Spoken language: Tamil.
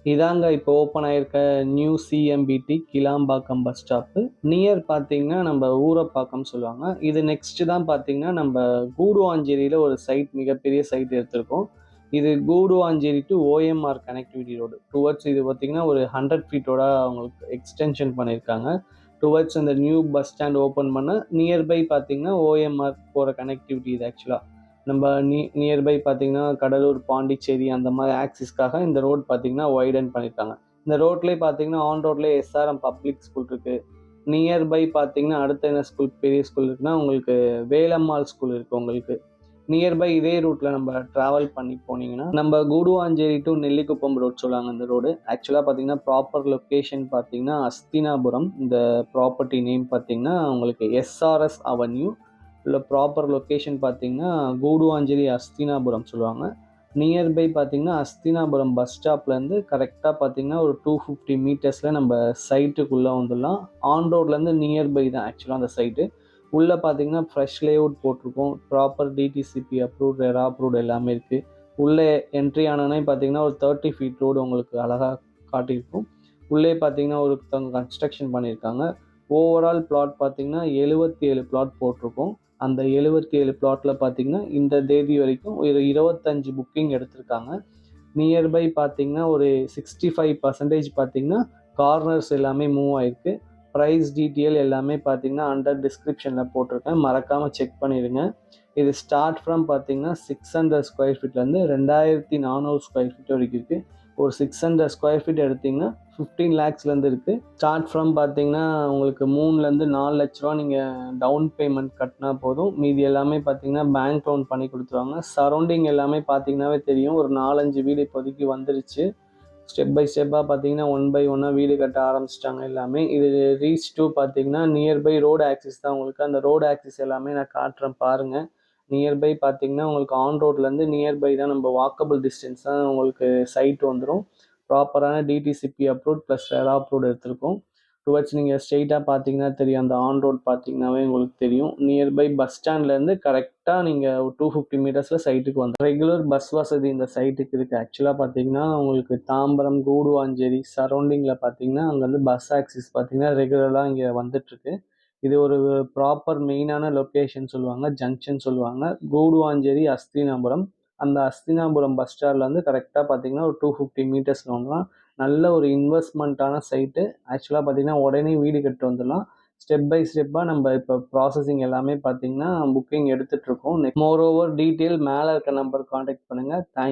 இதாங்க இப்போ ஓப்பன் ஆயிருக்க new CMBT Kilambakkam bus stop. Near பார்த்தீங்கன்னா நம்ம ஊரப்பாக்கம் சொல்லுவாங்க. இது நெக்ஸ்ட் தான் பார்த்தீங்கன்னா நம்ம கூடுவாஞ்சேரியில் ஒரு சைட், மிகப்பெரிய சைட் எடுத்திருக்கோம். இது Guduvanchery to OMR connectivity road towards. இது பார்த்தீங்கன்னா ஒரு 100 ஃபீட்டோட அவங்களுக்கு எக்ஸ்டென்ஷன் பண்ணியிருக்காங்க. டுவர்ட்ஸ் அந்த நியூ பஸ் ஸ்டாண்ட் ஓப்பன் பண்ண நியர்பை பார்த்தீங்கன்னா ஓஎம்ஆர் போகிற கனெக்டிவிட்டி இது ஆக்சுவலாக. நம்ம நியர்பை பார்த்தீங்கன்னா கடலூர், பாண்டிச்சேரி அந்த மாதிரி ஆக்சிஸ்க்காக இந்த ரோட் பார்த்தீங்கன்னா வைடன் பண்ணியிருக்காங்க. இந்த ரோட்லேயே பார்த்தீங்கன்னா ஆன் ரோட்லேயே எஸ்ஆர்எம் பப்ளிக் ஸ்கூல் இருக்குது. நியர்பை பார்த்தீங்கன்னா அடுத்த என்ன ஸ்கூல், பெரிய ஸ்கூல் இருக்குன்னா உங்களுக்கு வேலம்மாள் ஸ்கூல் இருக்குது. உங்களுக்கு நியர்பை இதே ரூட்டில் நம்ம ட்ராவல் பண்ணி போனீங்கன்னா நம்ம கூடுவாஞ்சேரி டு நெல்லிக்குப்பம் ரோட் சொல்லுவாங்க. இந்த ரோடு ஆக்சுவலாக பார்த்தீங்கன்னா ப்ராப்பர் லொக்கேஷன் பார்த்தீங்கன்னா அஸ்தினாபுரம். இந்த ப்ராப்பர்ட்டி நேம் பார்த்தீங்கன்னா உங்களுக்கு எஸ்ஆர்எஸ் அவென்யூ. இல்லை ப்ராப்பர் லொக்கேஷன் பார்த்தீங்கன்னா கூடுவாஞ்சேரி அஸ்தினாபுரம் சொல்லுவாங்க. நியர்பை பார்த்தீங்கன்னா அஸ்தினாபுரம் பஸ் ஸ்டாப்லேருந்து கரெக்டாக பார்த்தீங்கன்னா ஒரு 250 மீட்டர்ஸில் நம்ம சைட்டுக்குள்ளே வந்துடலாம். ஆன் ரோட்லேருந்து நியர்பை தான் ஆக்சுவலாக அந்த சைட்டு. உள்ளே பார்த்தீங்கன்னா ஃப்ரெஷ் லேஅவுட் போட்டிருக்கோம். Proper DTCP approved, RERA approved எல்லாமே இருக்குது. உள்ளே என்ட்ரி ஆனோன்னே பார்த்தீங்கன்னா ஒரு 30 ஃபீட் ரோடு உங்களுக்கு அழகாக காட்டியிருக்கும். உள்ளே பார்த்தீங்கன்னா ஒருத்தவங்க கன்ஸ்ட்ரக்ஷன் பண்ணியிருக்காங்க. ஓவரால் பிளாட் பார்த்தீங்கன்னா 77 பிளாட் போட்டிருக்கோம். அந்த 77 பிளாட்டில் பார்த்தீங்கன்னா இந்த தேதி வரைக்கும் ஒரு 25 புக்கிங் எடுத்திருக்காங்க. நியர்பை பார்த்தீங்கன்னா ஒரு 65% பார்த்தீங்கன்னா கார்னர்ஸ் எல்லாமே மூவ் ஆயிருக்கு. ப்ரைஸ் டீட்டெயில் எல்லாமே பார்த்தீங்கன்னா அண்டர் டிஸ்கிரிப்ஷனில் போட்டிருக்கேன், மறக்காமல் செக் பண்ணிடுங்க. இது ஸ்டார்ட் ஃப்ரம் பார்த்தீங்கன்னா 600 ஸ்கொயர் ஃபீட்லேருந்து 2400 ஸ்கொயர் ஃபீட் வரைக்கும் இருக்குது. ஒரு 600 ஸ்கொயர் ஃபீட் எடுத்திங்கன்னா 15 லேக்ஸ்லேருந்து இருக்குது. ஸ்டார்ட் ஃப்ரம் பார்த்தீங்கன்னா உங்களுக்கு 3லேருந்து 4 லட்ச ரூபா நீங்கள் டவுன் பேமெண்ட் கட்டினா போதும். மீதி எல்லாமே பார்த்தீங்கன்னா பேங்க் லோன் பண்ணி கொடுத்துருவாங்க. சரௌண்டிங் எல்லாமே பார்த்தீங்கன்னாவே தெரியும், ஒரு 4-5 வீடு இப்போதைக்கு வந்துருச்சு. ஸ்டெப் பை ஸ்டெப்பாக பார்த்தீங்கன்னா 1 பை 1 வீடு கட்ட ஆரம்பிச்சிட்டாங்க எல்லாமே. இது ரீச் டூ பார்த்தீங்கன்னா நியர்பை ரோடு ஆக்சிஸ் தான். உங்களுக்கு அந்த ரோடு ஆக்சிஸ் எல்லாமே நான் காட்டுறேன் பாருங்கள். நியர்பை பார்த்தீங்கன்னா உங்களுக்கு ஆன் ரோட்லேருந்து நியர்பை தான், நம்ம வாக்கபிள் டிஸ்டன்ஸ் தான் உங்களுக்கு சைட் வந்துடும். ப்ராப்பரான DTCP approved plus RERA approved எடுத்திருக்கோம். டுவர்ட்ஸ் நீங்கள் ஸ்ட்ரெயிட்டாக பார்த்தீங்கன்னா தெரியும், அந்த ஆன் ரோட் பார்த்தீங்கன்னாவே உங்களுக்கு தெரியும். நியர்பை பஸ் ஸ்டாண்ட்லேருந்து கரெக்டாக நீங்கள் 250 மீட்டர்ஸில் சைட்டுக்கு வந்து ரெகுலர் பஸ் வசதி இந்த சைட்டுக்கு இருக்குது. ஆக்சுவலாக பார்த்தீங்கன்னா உங்களுக்கு தாம்பரம், கூடுவாஞ்சேரி சரௌண்டிங்கில் பார்த்தீங்கன்னா அங்கே வந்து பஸ் ஆக்சிஸ் பார்த்தீங்கன்னா ரெகுலராக இங்கே வந்துட்டுருக்கு. இது ஒரு ப்ராப்பர் மெயினான லொக்கேஷன் சொல்லுவாங்க, ஜங்ஷன் சொல்லுவாங்க. கூடுவாஞ்சேரி அஸ்தினாபுரம். அந்த அஸ்தினாபுரம் பஸ் ஸ்டாண்டில் வந்து கரெக்டாக பார்த்தீங்கன்னா ஒரு 250 மீட்டர்ஸில் வந்துடலாம். நல்ல ஒரு இன்வெஸ்ட்மெண்ட்டான சைட்டு. ஆக்சுவலாக பார்த்தீங்கன்னா உடனே வீடு கட்டு வந்துடலாம். ஸ்டெப் பை ஸ்டெப்பாக நம்ம இப்போ ப்ராசஸிங் எல்லாமே பார்த்தீங்கன்னா புக்கிங் எடுத்துகிட்ருக்கோம். மோர் ஓவர் டீட்டெயில் மேலே இருக்க நம்பர் காண்டாக்ட் பண்ணுங்கள். தேங்க்யூ.